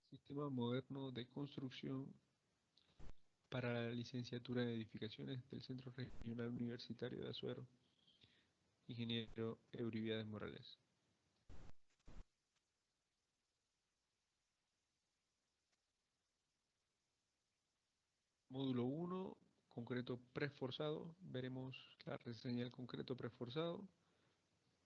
Sistema moderno de construcción para la licenciatura en edificaciones del Centro Regional Universitario de Azuero, ingeniero Euribiades Morales. Módulo 1, concreto preforzado. Veremos la reseña del concreto preforzado,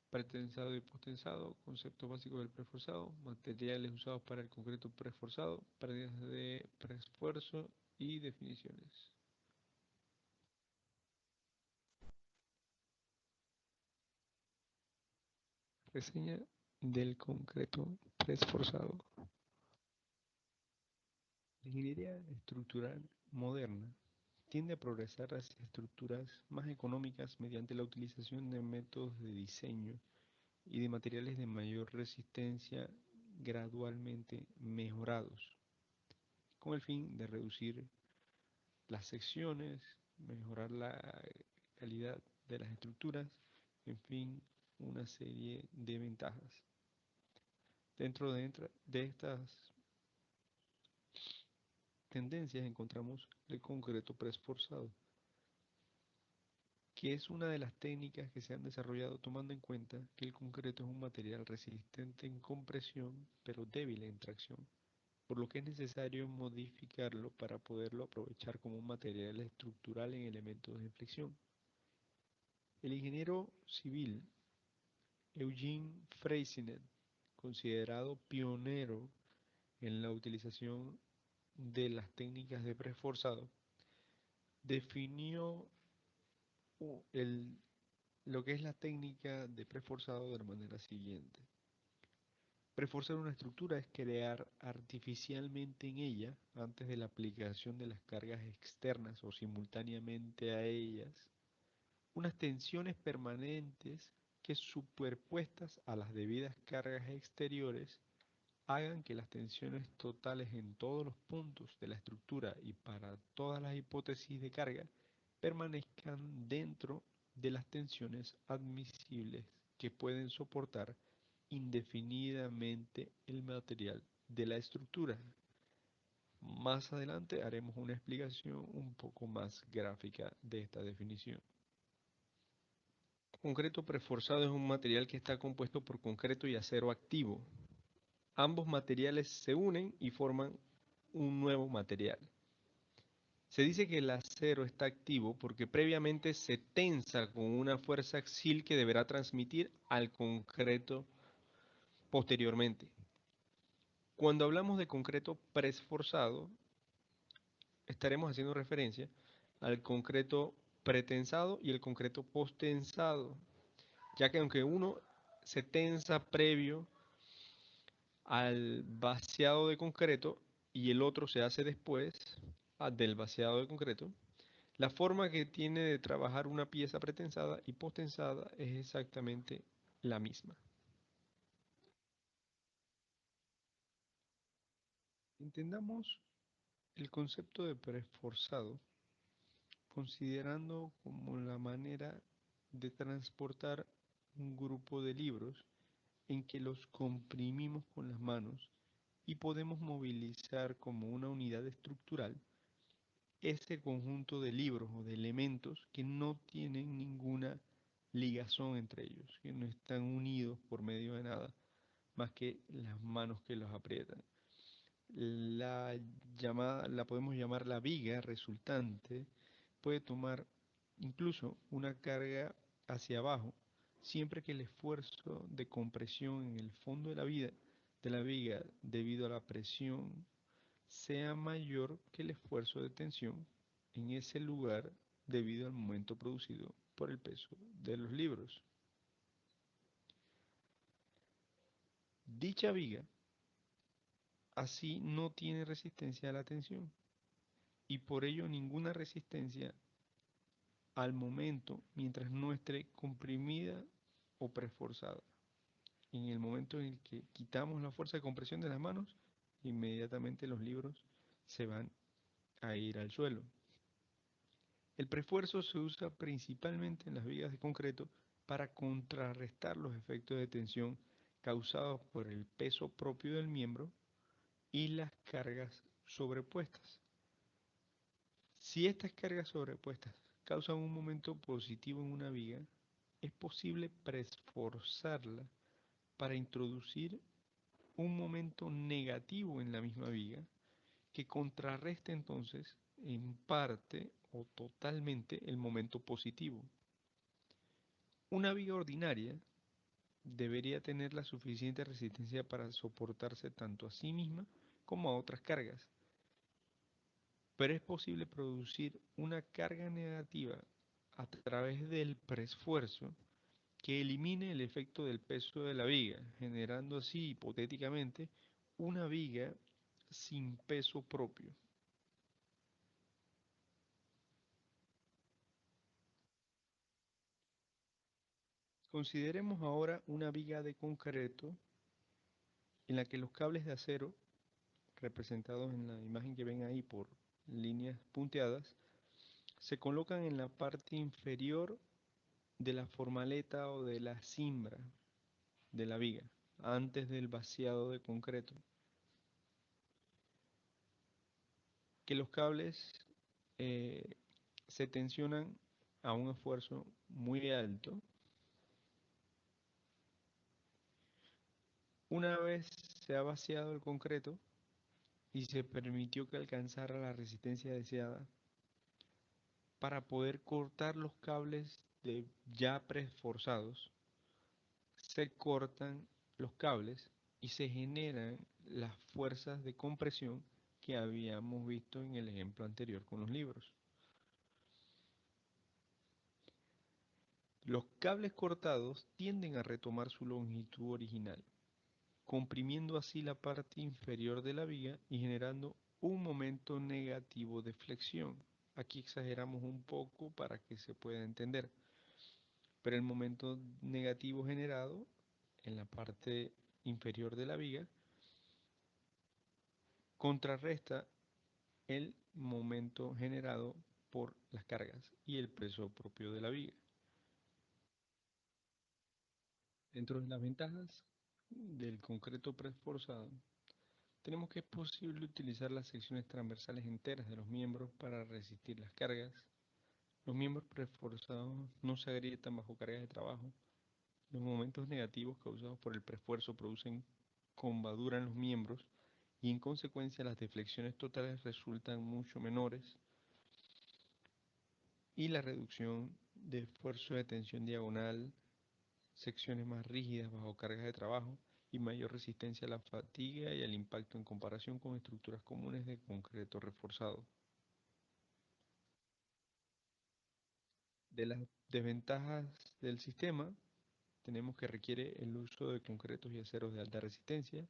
pretensado y postensado, conceptos básicos del preforzado, materiales usados para el concreto preforzado, pérdidas de preesfuerzo y definiciones. Reseña del concreto preesforzado. La ingeniería estructural moderna tiende a progresar hacia estructuras más económicas mediante la utilización de métodos de diseño y de materiales de mayor resistencia gradualmente mejorados, con el fin de reducir las secciones, mejorar la calidad de las estructuras, en fin, una serie de ventajas. Dentro de estas tendencias encontramos el concreto preesforzado, que es una de las técnicas que se han desarrollado tomando en cuenta que el concreto es un material resistente en compresión, pero débil en tracción, por lo que es necesario modificarlo para poderlo aprovechar como un material estructural en elementos de flexión. El ingeniero civil Eugene Freycinet, considerado pionero en la utilización de las técnicas de preforzado, definió el lo que es la técnica de preforzado de la manera siguiente. Preforzar una estructura es crear artificialmente en ella, antes de la aplicación de las cargas externas o simultáneamente a ellas, unas tensiones permanentes que superpuestas a las debidas cargas exteriores hagan que las tensiones totales en todos los puntos de la estructura y para todas las hipótesis de carga permanezcan dentro de las tensiones admisibles que pueden soportar indefinidamente el material de la estructura. Más adelante haremos una explicación un poco más gráfica de esta definición. Concreto preforzado es un material que está compuesto por concreto y acero activo. Ambos materiales se unen y forman un nuevo material. Se dice que el acero está activo porque previamente se tensa con una fuerza axial que deberá transmitir al concreto posteriormente. Cuando hablamos de concreto preesforzado, estaremos haciendo referencia al concreto pretensado y el concreto postensado, ya que aunque uno se tensa previo al vaciado de concreto y el otro se hace después del vaciado de concreto, la forma que tiene de trabajar una pieza pretensada y postensada es exactamente la misma. Entendamos el concepto de preforzado considerando como la manera de transportar un grupo de libros en que los comprimimos con las manos y podemos movilizar como una unidad estructural ese conjunto de libros o de elementos que no tienen ninguna ligazón entre ellos, que no están unidos por medio de nada más que las manos que los aprietan. La podemos llamar la viga resultante, puede tomar incluso una carga hacia abajo, siempre que el esfuerzo de compresión en el fondo de la viga debido a la presión sea mayor que el esfuerzo de tensión en ese lugar debido al momento producido por el peso de los libros. Dicha viga así no tiene resistencia a la tensión y por ello ninguna resistencia al momento mientras no esté comprimida o preforzada. En el momento en el que quitamos la fuerza de compresión de las manos, inmediatamente los libros se van a ir al suelo. El prefuerzo se usa principalmente en las vigas de concreto para contrarrestar los efectos de tensión causados por el peso propio del miembro y las cargas sobrepuestas. Si estas cargas sobrepuestas causan un momento positivo en una viga, es posible preesforzarla para introducir un momento negativo en la misma viga que contrarreste entonces en parte o totalmente el momento positivo. Una viga ordinaria debería tener la suficiente resistencia para soportarse tanto a sí misma como a otras cargas, pero es posible producir una carga negativa a través del preesfuerzo que elimine el efecto del peso de la viga, generando así hipotéticamente una viga sin peso propio. Consideremos ahora una viga de concreto en la que los cables de acero, representados en la imagen que ven ahí por líneas punteadas, se colocan en la parte inferior de la formaleta o de la cimbra de la viga, antes del vaciado de concreto. Que los cables eh, se tensionan a un esfuerzo muy alto. Una vez se ha vaciado el concreto y se permitió que alcanzara la resistencia deseada, para poder cortar los cables ya preforzados, se cortan los cables y se generan las fuerzas de compresión que habíamos visto en el ejemplo anterior con los libros. Los cables cortados tienden a retomar su longitud original, comprimiendo así la parte inferior de la viga y generando un momento negativo de flexión. Aquí exageramos un poco para que se pueda entender, pero el momento negativo generado en la parte inferior de la viga contrarresta el momento generado por las cargas y el peso propio de la viga. Dentro de las ventajas del concreto preesforzado, tenemos que es posible utilizar las secciones transversales enteras de los miembros para resistir las cargas. Los miembros preesforzados no se agrietan bajo cargas de trabajo. Los momentos negativos causados por el preesfuerzo producen combadura en los miembros y en consecuencia las deflexiones totales resultan mucho menores y la reducción de esfuerzo de tensión diagonal, secciones más rígidas bajo cargas de trabajo y mayor resistencia a la fatiga y al impacto en comparación con estructuras comunes de concreto reforzado. De las desventajas del sistema, tenemos que requiere el uso de concretos y aceros de alta resistencia,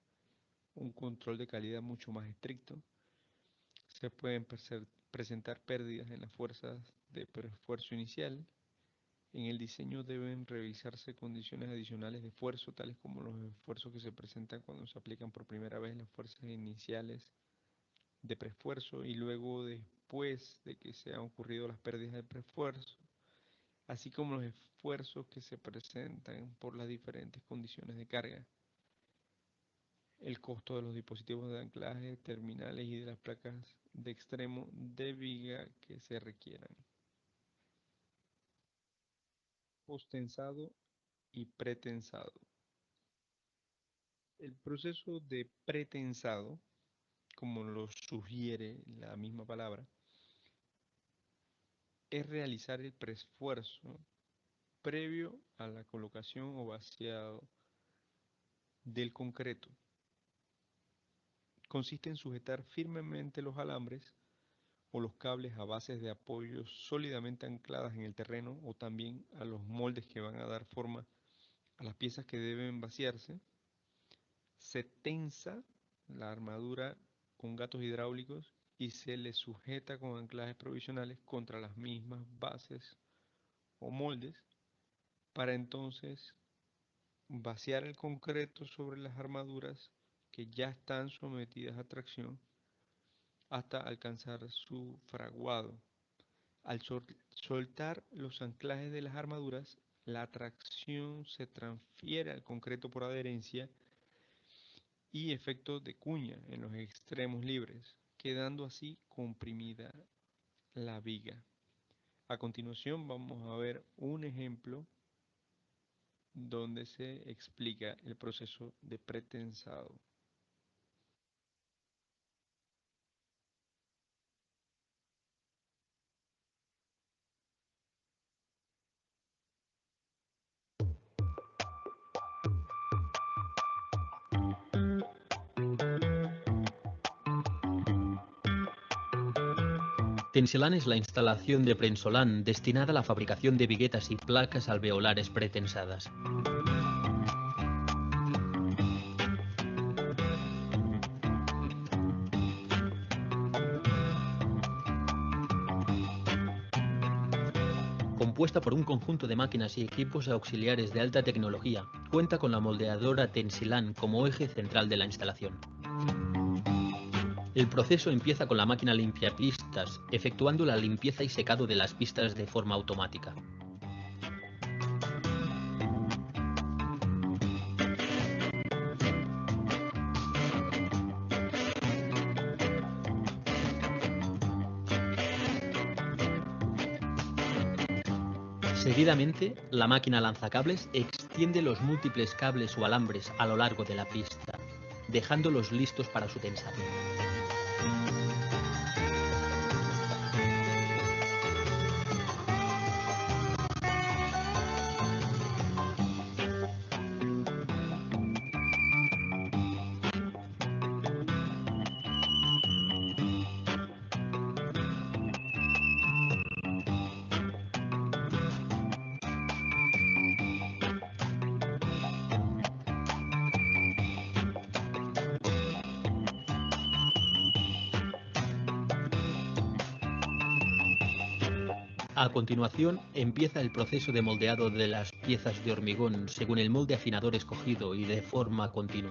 un control de calidad mucho más estricto, se pueden presentar pérdidas en las fuerzas de esfuerzo inicial. En el diseño deben revisarse condiciones adicionales de esfuerzo, tales como los esfuerzos que se presentan cuando se aplican por primera vez las fuerzas iniciales de preesfuerzo y luego después de que se han ocurrido las pérdidas de preesfuerzo, así como los esfuerzos que se presentan por las diferentes condiciones de carga, el costo de los dispositivos de anclaje terminales y de las placas de extremo de viga que se requieran. Postensado y pretensado. El proceso de pretensado, como lo sugiere la misma palabra, es realizar el preesfuerzo previo a la colocación o vaciado del concreto. Consiste en sujetar firmemente los alambres o los cables a bases de apoyo sólidamente ancladas en el terreno o también a los moldes que van a dar forma a las piezas que deben vaciarse. Se tensa la armadura con gatos hidráulicos y se le sujeta con anclajes provisionales contra las mismas bases o moldes para entonces vaciar el concreto sobre las armaduras que ya están sometidas a tracción hasta alcanzar su fraguado. Al soltar los anclajes de las armaduras, la tracción se transfiere al concreto por adherencia y efecto de cuña en los extremos libres, quedando así comprimida la viga. A continuación vamos a ver un ejemplo donde se explica el proceso de pretensado. Tensilán es la instalación de Prensolán destinada a la fabricación de viguetas y placas alveolares pretensadas. Compuesta por un conjunto de máquinas y equipos auxiliares de alta tecnología, cuenta con la moldeadora Tensilán como eje central de la instalación. El proceso empieza con la máquina limpiapistas, efectuando la limpieza y secado de las pistas de forma automática. Seguidamente, la máquina lanzacables extiende los múltiples cables o alambres a lo largo de la pista, dejándolos listos para su tensado. A continuación, empieza el proceso de moldeado de las piezas de hormigón según el molde afinador escogido y de forma continua.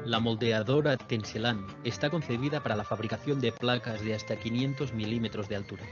La moldeadora Tensilán está concebida para la fabricación de placas de hasta 500 milímetros de altura.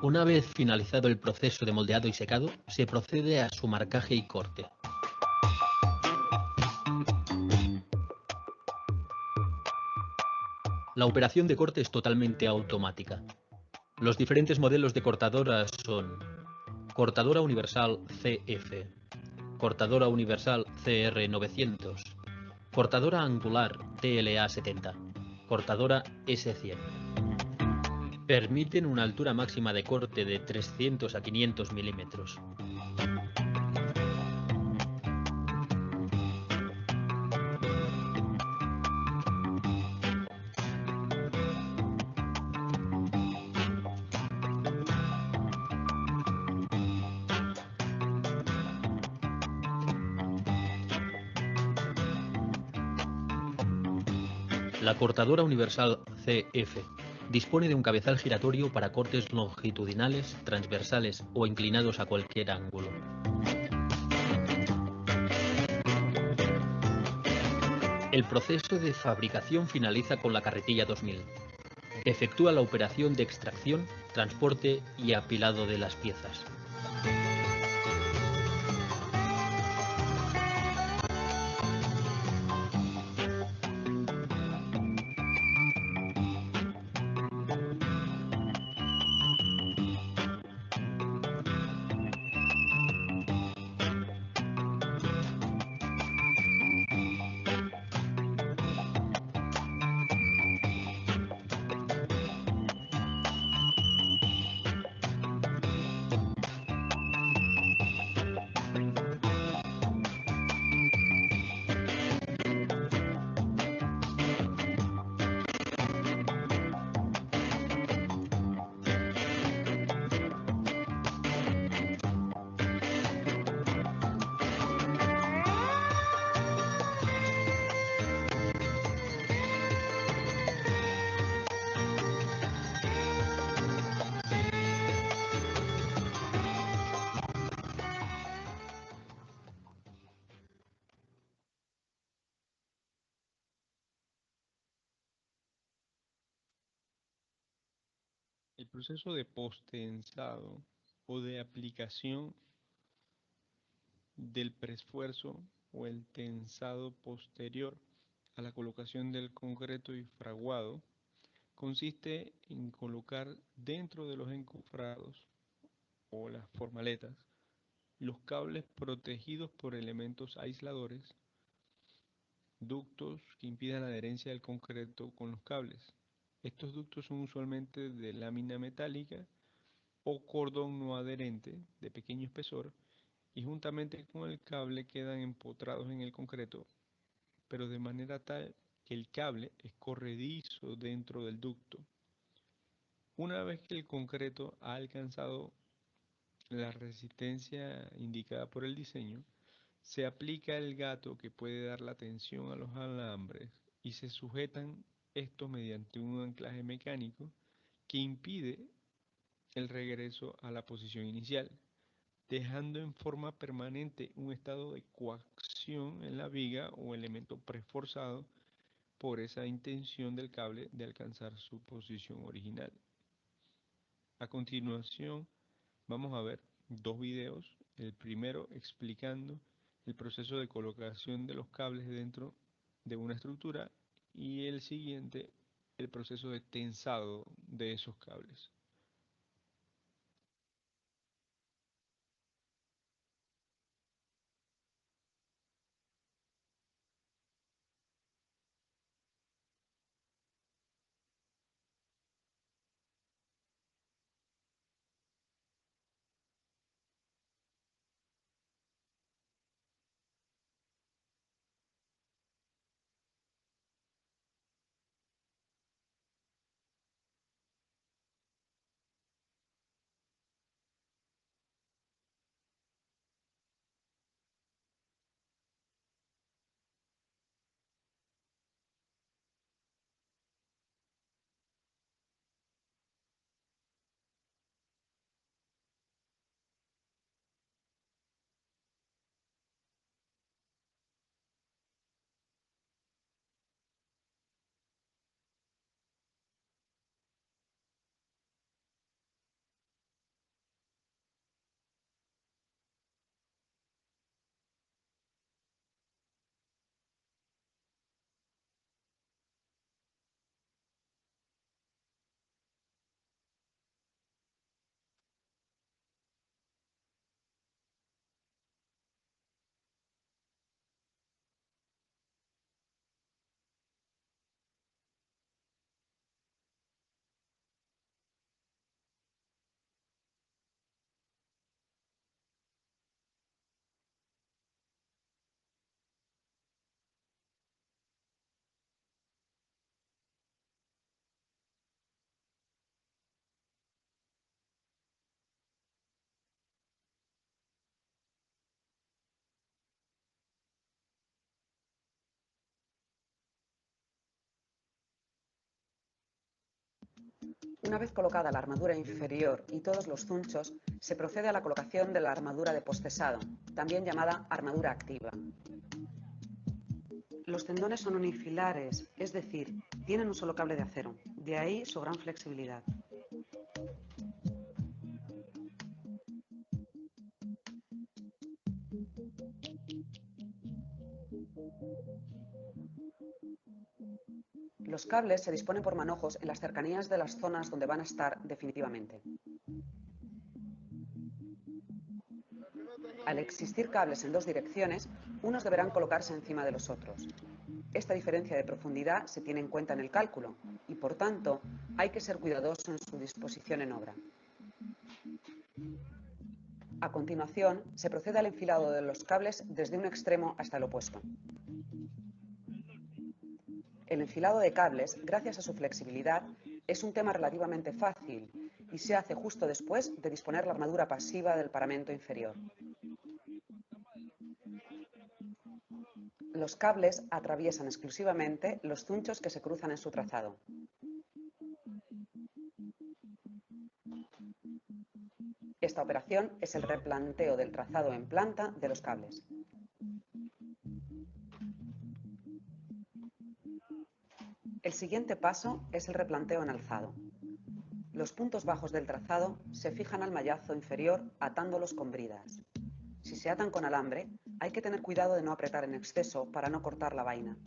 Una vez finalizado el proceso de moldeado y secado, se procede a su marcaje y corte. La operación de corte es totalmente automática. Los diferentes modelos de cortadoras son cortadora universal CF, cortadora universal CR900, cortadora angular TLA70, cortadora S100. Permiten una altura máxima de corte de 300 a 500 milímetros. La cortadora universal CF dispone de un cabezal giratorio para cortes longitudinales, transversales o inclinados a cualquier ángulo. El proceso de fabricación finaliza con la carretilla 2000. Efectúa la operación de extracción, transporte y apilado de las piezas. El proceso de postensado o de aplicación del preesfuerzo o el tensado posterior a la colocación del concreto y fraguado consiste en colocar dentro de los encofrados o las formaletas los cables protegidos por elementos aisladores, ductos que impidan la adherencia del concreto con los cables. Estos ductos son usualmente de lámina metálica o cordón no adherente de pequeño espesor y juntamente con el cable quedan empotrados en el concreto, pero de manera tal que el cable es corredizo dentro del ducto. Una vez que el concreto ha alcanzado la resistencia indicada por el diseño, se aplica el gato que puede dar la tensión a los alambres y se sujetan estos mediante un anclaje mecánico que impide el regreso a la posición inicial, dejando en forma permanente un estado de coacción en la viga o elemento preforzado por esa intención del cable de alcanzar su posición original. A continuación, vamos a ver dos videos, el primero explicando el proceso de colocación de los cables dentro de una estructura y el siguiente el proceso de tensado de esos cables. Una vez colocada la armadura inferior y todos los zunchos, se procede a la colocación de la armadura de postesado, también llamada armadura activa. Los tendones son unifilares, es decir, tienen un solo cable de acero, de ahí su gran flexibilidad. Los cables se disponen por manojos en las cercanías de las zonas donde van a estar definitivamente. Al existir cables en dos direcciones, unos deberán colocarse encima de los otros. Esta diferencia de profundidad se tiene en cuenta en el cálculo y, por tanto, hay que ser cuidadoso en su disposición en obra. A continuación, se procede al enfilado de los cables desde un extremo hasta el opuesto. El enfilado de cables, gracias a su flexibilidad, es un tema relativamente fácil y se hace justo después de disponer la armadura pasiva del paramento inferior. Los cables atraviesan exclusivamente los zunchos que se cruzan en su trazado. Esta operación es el replanteo del trazado en planta de los cables. El siguiente paso es el replanteo en alzado. Los puntos bajos del trazado se fijan al mallazo inferior atándolos con bridas. Si se atan con alambre, hay que tener cuidado de no apretar en exceso para no cortar la vaina.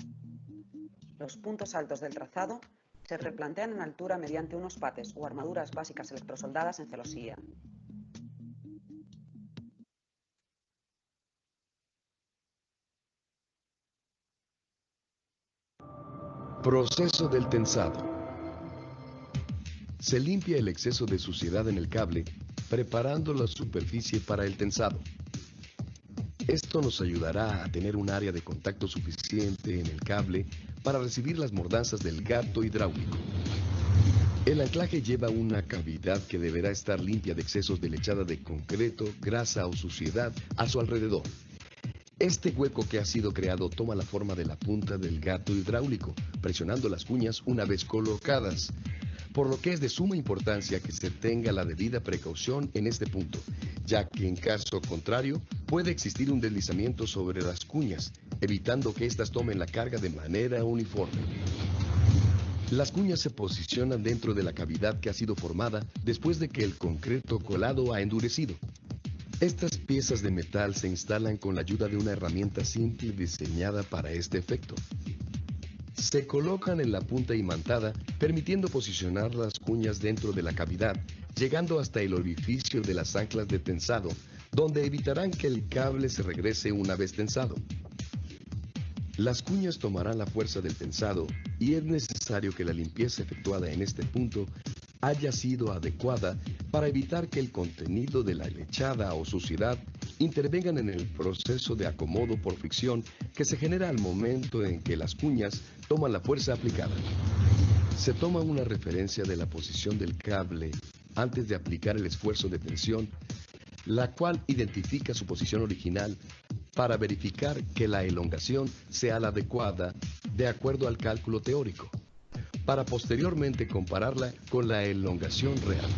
Los puntos altos del trazado se replantean en altura mediante unos pates o armaduras básicas electrosoldadas en celosía. Proceso del tensado. Se limpia el exceso de suciedad en el cable, preparando la superficie para el tensado. Esto nos ayudará a tener un área de contacto suficiente en el cable para recibir las mordanzas del gato hidráulico. El anclaje lleva una cavidad que deberá estar limpia de excesos de lechada de concreto, grasa o suciedad a su alrededor. Este hueco que ha sido creado toma la forma de la punta del gato hidráulico, presionando las cuñas una vez colocadas, por lo que es de suma importancia que se tenga la debida precaución en este punto, ya que en caso contrario puede existir un deslizamiento sobre las cuñas, evitando que éstas tomen la carga de manera uniforme. Las cuñas se posicionan dentro de la cavidad que ha sido formada después de que el concreto colado ha endurecido. Estas piezas de metal se instalan con la ayuda de una herramienta simple diseñada para este efecto. Se colocan en la punta imantada, permitiendo posicionar las cuñas dentro de la cavidad, llegando hasta el orificio de las anclas de tensado, donde evitarán que el cable se regrese una vez tensado. Las cuñas tomarán la fuerza del tensado y es necesario que la limpieza efectuada en este punto haya sido adecuada para evitar que el contenido de la lechada o suciedad intervengan en el proceso de acomodo por fricción que se genera al momento en que las cuñas toman la fuerza aplicada. Se toma una referencia de la posición del cable antes de aplicar el esfuerzo de tensión, la cual identifica su posición original para verificar que la elongación sea la adecuada de acuerdo al cálculo teórico, para posteriormente compararla con la elongación real.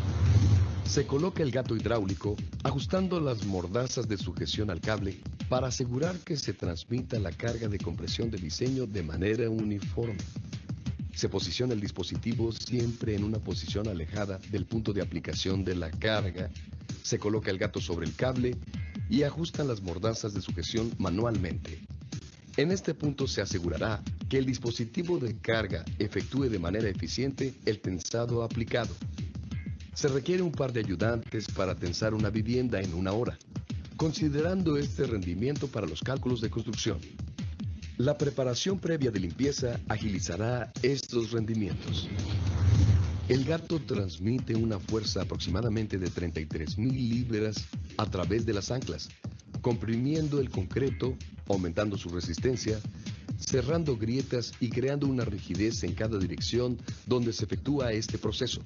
Se coloca el gato hidráulico ajustando las mordazas de sujeción al cable para asegurar que se transmita la carga de compresión de diseño de manera uniforme. Se posiciona el dispositivo siempre en una posición alejada del punto de aplicación de la carga. Se coloca el gato sobre el cable y ajustan las mordazas de sujeción manualmente. En este punto se asegurará que el dispositivo de carga efectúe de manera eficiente el tensado aplicado. Se requiere un par de ayudantes para tensar una vivienda en 1 hora, considerando este rendimiento para los cálculos de construcción. La preparación previa de limpieza agilizará estos rendimientos. El gato transmite una fuerza aproximadamente de 33,000 libras a través de las anclas, comprimiendo el concreto, aumentando su resistencia, cerrando grietas y creando una rigidez en cada dirección donde se efectúa este proceso.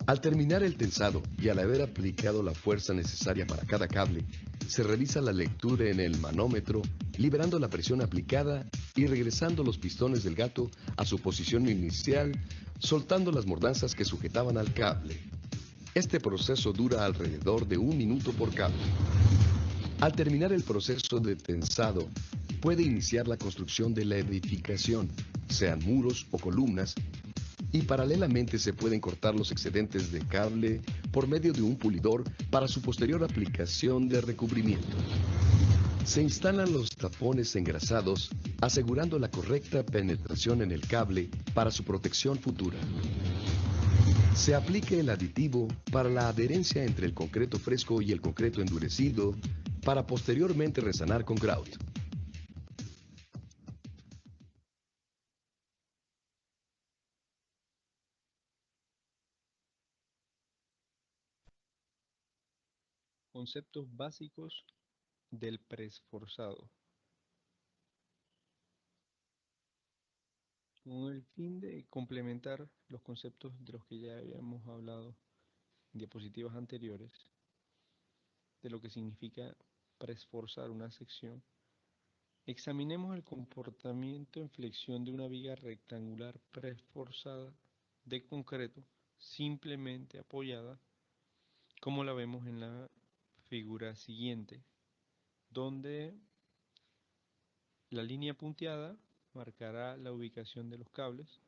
Al terminar el tensado y al haber aplicado la fuerza necesaria para cada cable, se revisa la lectura en el manómetro, liberando la presión aplicada y regresando los pistones del gato a su posición inicial, soltando las mordanzas que sujetaban al cable. Este proceso dura alrededor de 1 minuto por cable. Al terminar el proceso de tensado, puede iniciar la construcción de la edificación, sean muros o columnas, y paralelamente se pueden cortar los excedentes de cable por medio de un pulidor para su posterior aplicación de recubrimiento. Se instalan los tapones engrasados, asegurando la correcta penetración en el cable para su protección futura. Se aplica el aditivo para la adherencia entre el concreto fresco y el concreto endurecido, para posteriormente resanar con grout. Conceptos básicos del preesforzado. Con el fin de complementar los conceptos de los que ya habíamos hablado en diapositivas anteriores, de lo que significa preesforzar una sección, examinemos el comportamiento en flexión de una viga rectangular preesforzada de concreto simplemente apoyada, como la vemos en la figura siguiente, donde la línea punteada marcará la ubicación de los cables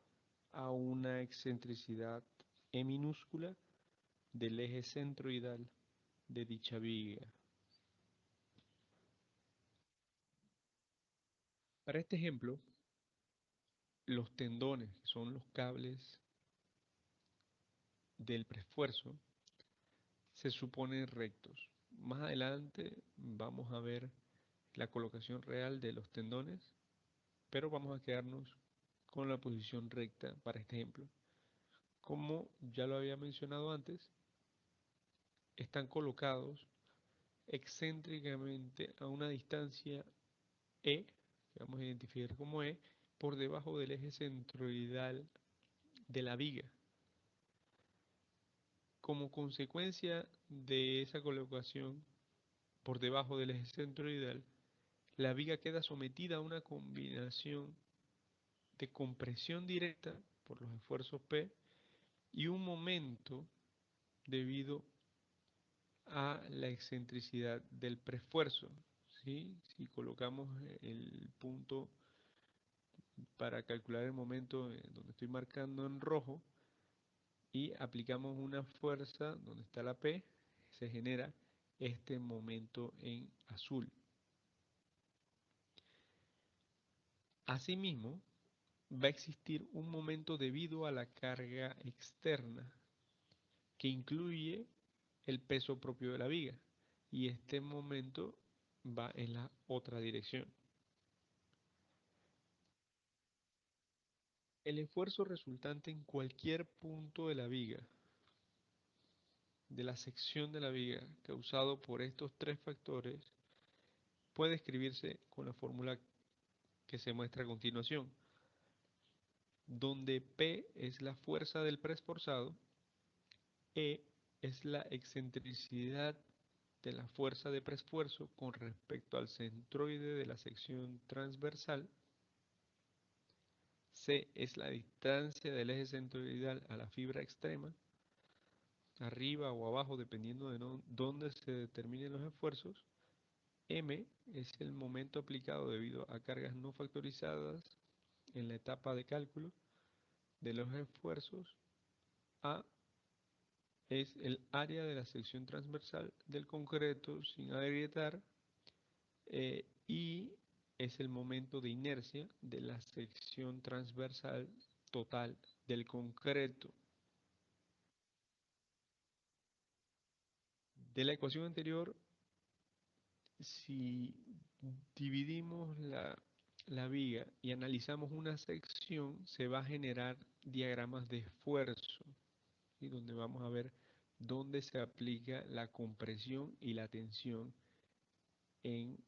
a una excentricidad E minúscula del eje centroidal de dicha viga. Para este ejemplo, los tendones, que son los cables del preesfuerzo, se suponen rectos. Más adelante vamos a ver la colocación real de los tendones, pero vamos a quedarnos con la posición recta para este ejemplo. Como ya lo había mencionado antes, están colocados excéntricamente a una distancia E, que vamos a identificar como E, por debajo del eje centroidal de la viga. Como consecuencia de esa colocación por debajo del eje centroidal, la viga queda sometida a una combinación de compresión directa por los esfuerzos P y un momento debido a la excentricidad del preesfuerzo. ¿Sí? Si colocamos el punto para calcular el momento donde estoy marcando en rojo y aplicamos una fuerza donde está la P, se genera este momento en azul. Asimismo, va a existir un momento debido a la carga externa que incluye el peso propio de la viga y este momento va en la otra dirección. El esfuerzo resultante en cualquier punto de la viga, de la sección de la viga, causado por estos tres factores, puede escribirse con la fórmula que se muestra a continuación, donde P es la fuerza del preesforzado, E es la excentricidad de la fuerza de preesfuerzo con respecto al centroide de la sección transversal, C es la distancia del eje centroidal a la fibra extrema, arriba o abajo dependiendo de dónde se determinen los esfuerzos, M es el momento aplicado debido a cargas no factorizadas en la etapa de cálculo de los esfuerzos, A es el área de la sección transversal del concreto sin agrietar y es el momento de inercia de la sección transversal total del concreto. De la ecuación anterior, si dividimos la viga y analizamos una sección, se va a generar diagramas de esfuerzo, ¿sí? Donde vamos a ver dónde se aplica la compresión y la tensión en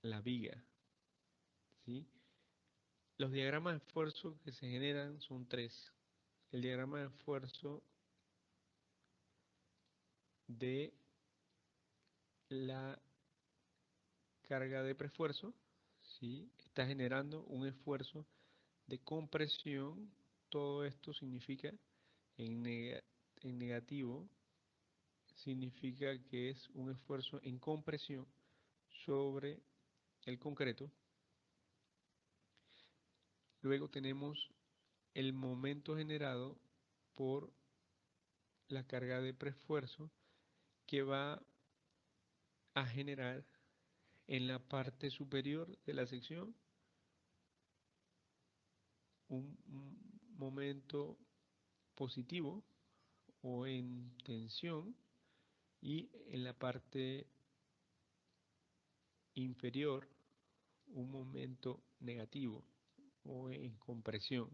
la viga, ¿sí? Los diagramas de esfuerzo que se generan son tres. El diagrama de esfuerzo de la carga de preesfuerzo, ¿sí? Está generando un esfuerzo de compresión. Todo esto significa en negativo, significa que es un esfuerzo en compresión sobre el concreto. Luego tenemos el momento generado por la carga de preesfuerzo que va a generar en la parte superior de la sección un momento positivo o en tensión y en la parte inferior un momento negativo o en compresión.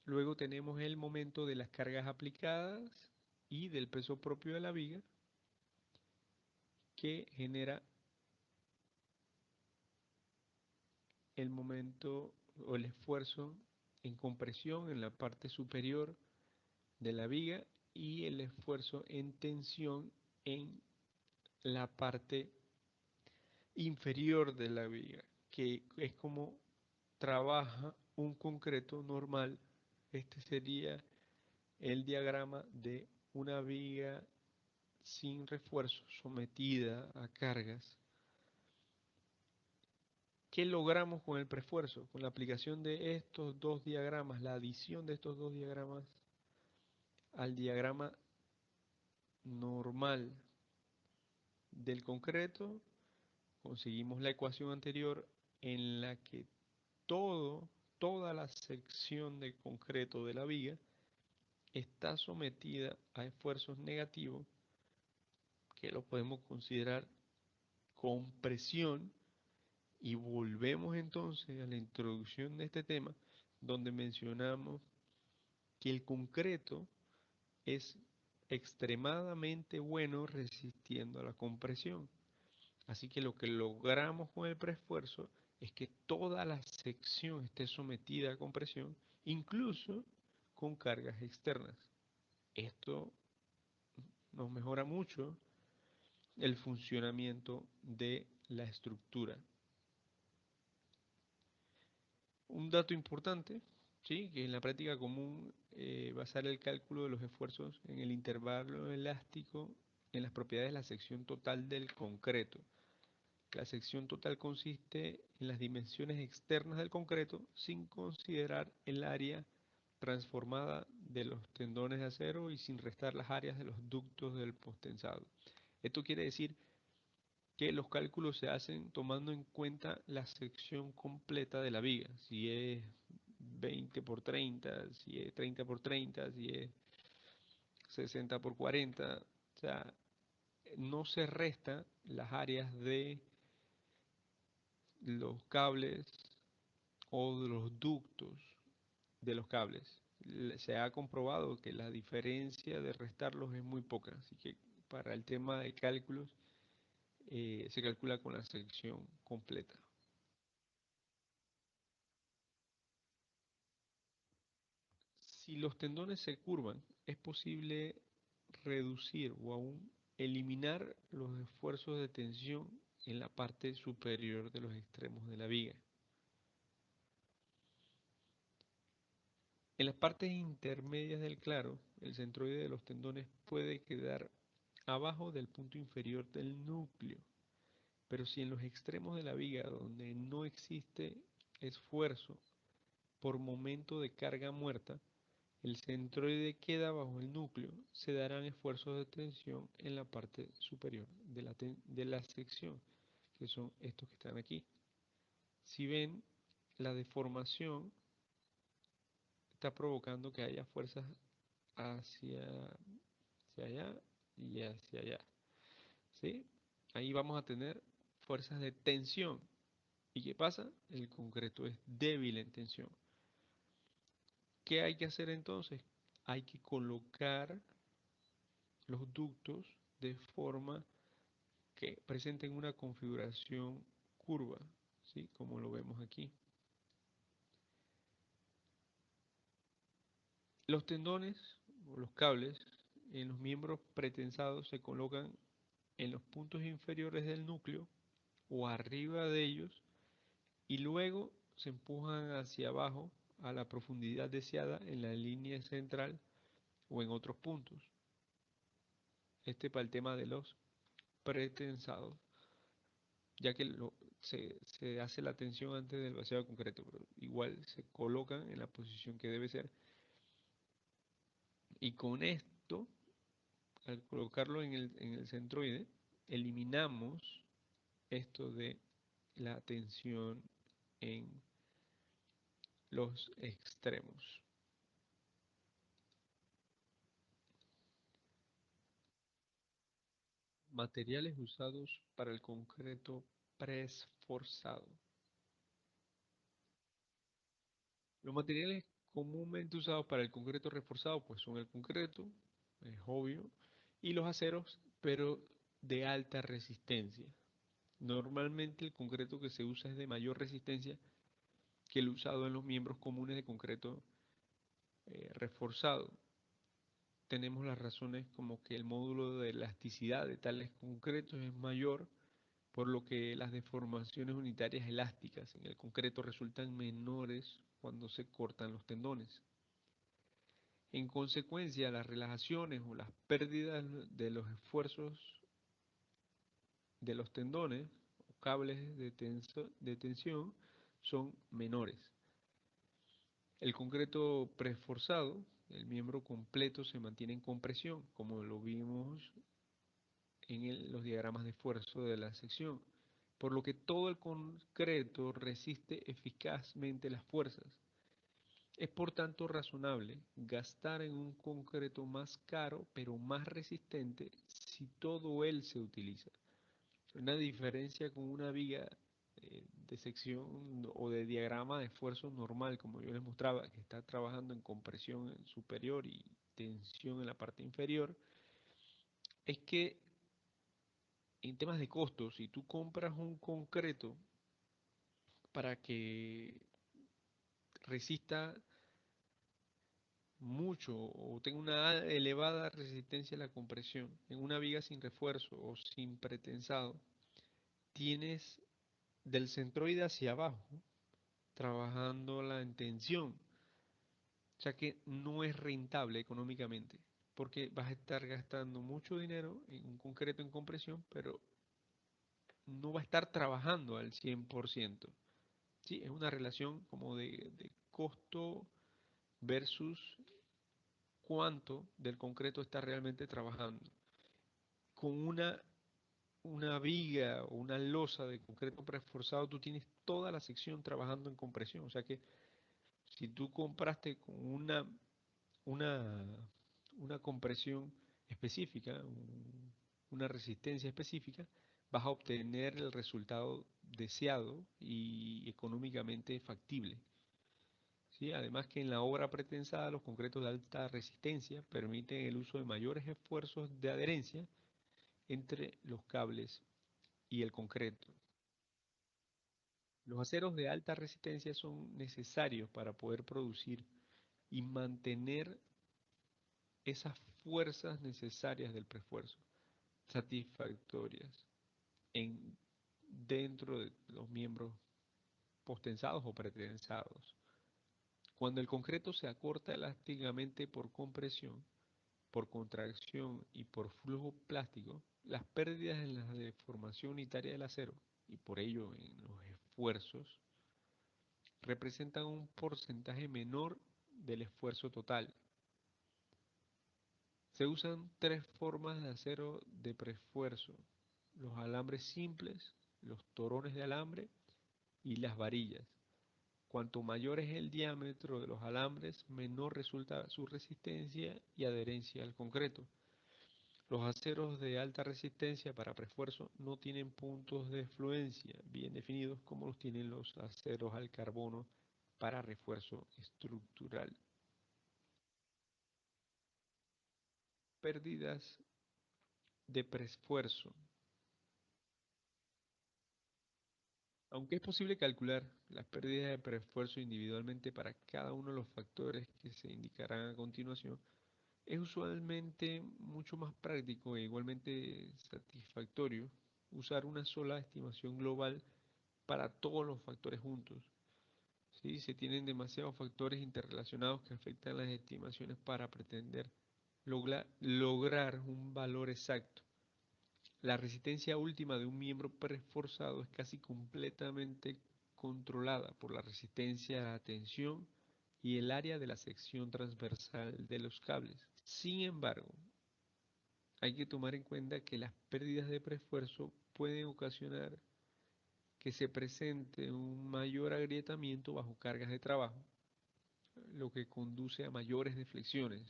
Luego tenemos el momento de las cargas aplicadas y del peso propio de la viga que genera el momento o el esfuerzo en compresión en la parte superior de la viga y el esfuerzo en tensión en la parte inferior de la viga, que es como trabaja un concreto normal. Este sería el diagrama de una viga sin refuerzo sometida a cargas. ¿Qué logramos con el preesfuerzo? Con la aplicación de estos dos diagramas, la adición de estos dos diagramas al diagrama normal del concreto, conseguimos la ecuación anterior en la que toda la sección de concreto de la viga está sometida a esfuerzos negativos que lo podemos considerar compresión, y volvemos entonces a la introducción de este tema donde mencionamos que el concreto es extremadamente bueno resistiendo a la compresión. Así que lo que logramos con el preesfuerzo es que toda la sección esté sometida a compresión, incluso con cargas externas. Esto nos mejora mucho el funcionamiento de la estructura. Un dato importante, ¿sí?, que en la práctica común basar el cálculo de los esfuerzos en el intervalo elástico en las propiedades de la sección total del concreto. La sección total consiste en las dimensiones externas del concreto sin considerar el área transformada de los tendones de acero y sin restar las áreas de los ductos del posttensado. Esto quiere decir que los cálculos se hacen tomando en cuenta la sección completa de la viga, si es 20 por 30, si es 30 por 30, si es 60 por 40, o sea, no se resta las áreas de los cables o de los ductos de los cables. Se ha comprobado que la diferencia de restarlos es muy poca, así que para el tema de cálculos se calcula con la sección completa. Si los tendones se curvan, es posible reducir o aún eliminar los esfuerzos de tensión en la parte superior de los extremos de la viga. En las partes intermedias del claro, el centroide de los tendones puede quedar abajo del punto inferior del núcleo, pero si en los extremos de la viga donde no existe esfuerzo por momento de carga muerta, el centroide queda bajo el núcleo, se darán esfuerzos de tensión en la parte superior de la sección, que son estos que están aquí. Si ven, la deformación está provocando que haya fuerzas hacia allá y hacia allá, ¿sí? Ahí vamos a tener fuerzas de tensión. ¿Y qué pasa? El concreto es débil en tensión. ¿Qué hay que hacer entonces? Hay que colocar los ductos de forma que presenten una configuración curva, ¿sí?, como lo vemos aquí. Los tendones o los cables en los miembros pretensados se colocan en los puntos inferiores del núcleo o arriba de ellos y luego se empujan hacia abajo a la profundidad deseada en la línea central o en otros puntos. Este para el tema de los pretensados, ya que se hace la tensión antes del vaciado concreto, pero igual se colocan en la posición que debe ser. Y con esto, al colocarlo en el centroide, eliminamos esto de la tensión en los extremos. Materiales usados para el concreto preesforzado. Los materiales comúnmente usados para el concreto reforzado pues son el concreto, es obvio, y los aceros, pero de alta resistencia. Normalmente el concreto que se usa es de mayor resistencia que el usado en los miembros comunes de concreto reforzado. Tenemos las razones como que el módulo de elasticidad de tales concretos es mayor, por lo que las deformaciones unitarias elásticas en el concreto resultan menores cuando se cortan los tendones. En consecuencia, las relajaciones o las pérdidas de los esfuerzos de los tendones cables de tensión son menores. El concreto preforzado, el miembro completo se mantiene en compresión, como lo vimos en los diagramas de esfuerzo de la sección, por lo que todo el concreto resiste eficazmente las fuerzas. Es por tanto razonable gastar en un concreto más caro, pero más resistente, si todo él se utiliza. Una diferencia con una viga de sección o de diagrama de esfuerzo normal, como yo les mostraba, que está trabajando en compresión superior y tensión en la parte inferior, es que en temas de costos, si tú compras un concreto para que resista mucho o tenga una elevada resistencia a la compresión en una viga sin refuerzo o sin pretensado, tienes del centroide hacia abajo trabajándola en tensión, o sea que no es rentable económicamente porque vas a estar gastando mucho dinero en un concreto en compresión, pero no va a estar trabajando al 100%. Sí, es una relación como de costo versus cuánto del concreto está realmente trabajando. Con una viga o una losa de concreto preforzado, tú tienes toda la sección trabajando en compresión. O sea que si tú compraste con una, una compresión específica, una resistencia específica, vas a obtener el resultado deseado y económicamente factible. ¿Sí? Además que en la obra pretensada los concretos de alta resistencia permiten el uso de mayores esfuerzos de adherencia entre los cables y el concreto. Los aceros de alta resistencia son necesarios para poder producir y mantener esas fuerzas necesarias del preesfuerzo, satisfactorias dentro de los miembros postensados o pretensados. Cuando el concreto se acorta elásticamente por compresión, por contracción y por flujo plástico, las pérdidas en la deformación unitaria del acero, y por ello en los esfuerzos, representan un porcentaje menor del esfuerzo total. Se usan tres formas de acero de preesfuerzo: los alambres simples, los torones de alambre y las varillas. Cuanto mayor es el diámetro de los alambres, menor resulta su resistencia y adherencia al concreto. Los aceros de alta resistencia para preesfuerzo no tienen puntos de fluencia bien definidos como los tienen los aceros al carbono para refuerzo estructural. Pérdidas de preesfuerzo. Aunque es posible calcular las pérdidas de preesfuerzo individualmente para cada uno de los factores que se indicarán a continuación, es usualmente mucho más práctico e igualmente satisfactorio usar una sola estimación global para todos los factores juntos. ¿Sí? Se tienen demasiados factores interrelacionados que afectan las estimaciones para pretender lograr un valor exacto. La resistencia última de un miembro preforzado es casi completamente controlada por la resistencia a la tensión y el área de la sección transversal de los cables. Sin embargo, hay que tomar en cuenta que las pérdidas de preesfuerzo pueden ocasionar que se presente un mayor agrietamiento bajo cargas de trabajo, lo que conduce a mayores deflexiones.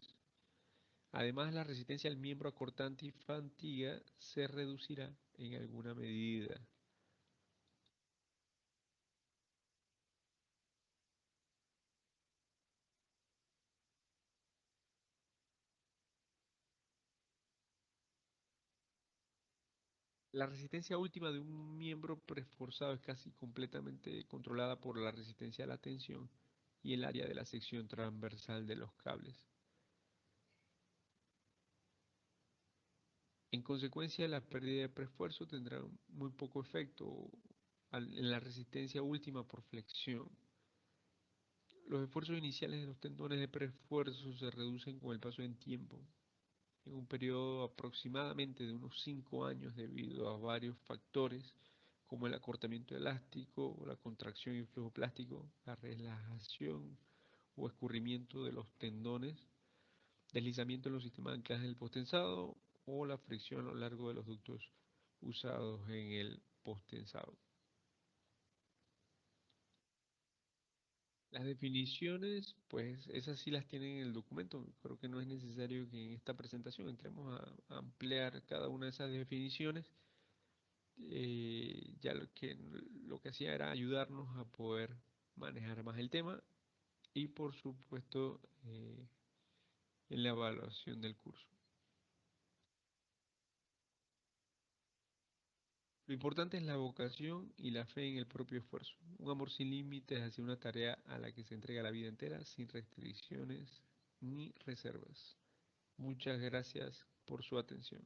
Además, la resistencia al miembro acortante y fatiga se reducirá en alguna medida. La resistencia última de un miembro preforzado es casi completamente controlada por la resistencia a la tensión y el área de la sección transversal de los cables. En consecuencia, la pérdida de preesfuerzo tendrá muy poco efecto en la resistencia última por flexión. Los esfuerzos iniciales de los tendones de preesfuerzo se reducen con el paso del tiempo, en un periodo aproximadamente de unos 5 años debido a varios factores como el acortamiento elástico, la contracción y flujo plástico, la relajación o escurrimiento de los tendones, deslizamiento en los sistemas de anclaje del posttensado o la fricción a lo largo de los ductos usados en el posttensado. Las definiciones, pues esas sí las tienen en el documento. Creo que no es necesario que en esta presentación entremos a ampliar cada una de esas definiciones. Ya lo que hacía era ayudarnos a poder manejar más el tema y por supuesto en la evaluación del curso. Lo importante es la vocación y la fe en el propio esfuerzo. Un amor sin límites hacia una tarea a la que se entrega la vida entera, sin restricciones ni reservas. Muchas gracias por su atención.